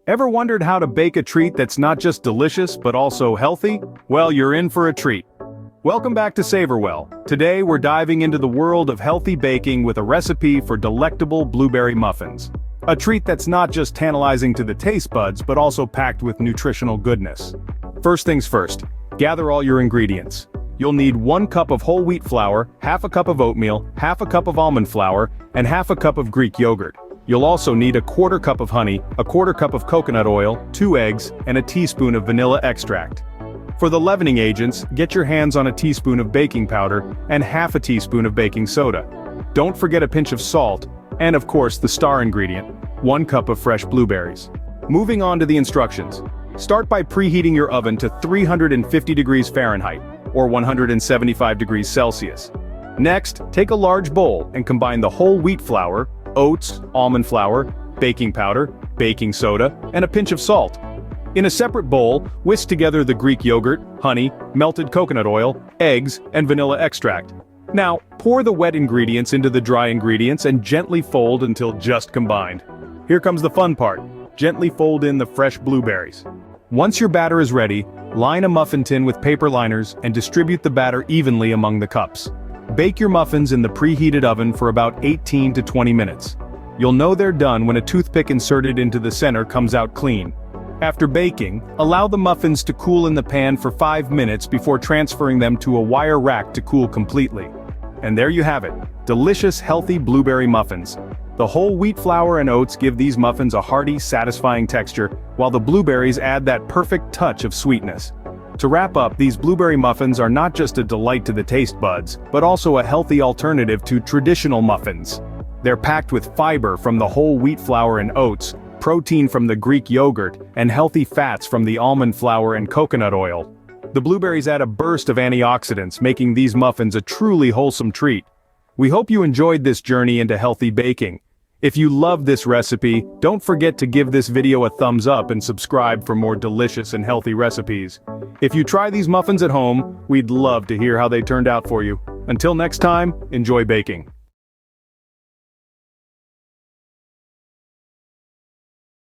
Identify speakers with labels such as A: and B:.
A: Ever wondered how to bake a treat that's not just delicious but also healthy? Well, you're in for a treat. Welcome back to Savorwell. Today we're diving into the world of healthy baking with a recipe for delectable blueberry muffins. A treat that's not just tantalizing to the taste buds but also packed with nutritional goodness. First things first, gather all your ingredients. You'll need 1 cup of whole wheat flour, half a cup of oatmeal, half a cup of almond flour, and half a cup of Greek yogurt. You'll also need a 1/4 cup of honey, a 1/4 cup of coconut oil, 2 eggs, and a teaspoon of vanilla extract. For the leavening agents, get your hands on a teaspoon of baking powder and half a teaspoon of baking soda. Don't forget a pinch of salt, and of course the star ingredient, 1 cup of fresh blueberries. Moving on to the instructions. Start by preheating your oven to 350 degrees Fahrenheit, or 175 degrees Celsius. Next, take a large bowl and combine the whole wheat flour, oats, almond flour, baking powder, baking soda, and a pinch of salt. In a separate bowl, whisk together the Greek yogurt, honey, melted coconut oil, eggs, and vanilla extract. Now, pour the wet ingredients into the dry ingredients and gently fold until just combined. Here comes the fun part. Gently fold in the fresh blueberries. Once your batter is ready, line a muffin tin with paper liners and distribute the batter evenly among the cups. Bake your muffins in the preheated oven for about 18 to 20 minutes. You'll know they're done when a toothpick inserted into the center comes out clean. After baking, allow the muffins to cool in the pan for 5 minutes before transferring them to a wire rack to cool completely. And there you have it, delicious healthy blueberry muffins. The whole wheat flour and oats give these muffins a hearty, satisfying texture, while the blueberries add that perfect touch of sweetness. To wrap up, these blueberry muffins are not just a delight to the taste buds, but also a healthy alternative to traditional muffins. They're packed with fiber from the whole wheat flour and oats, protein from the Greek yogurt, and healthy fats from the almond flour and coconut oil. The blueberries add a burst of antioxidants, making these muffins a truly wholesome treat. We hope you enjoyed this journey into healthy baking. If you love this recipe, don't forget to give this video a thumbs up and subscribe for more delicious and healthy recipes. If you try these muffins at home, we'd love to hear how they turned out for you. Until next time, enjoy baking.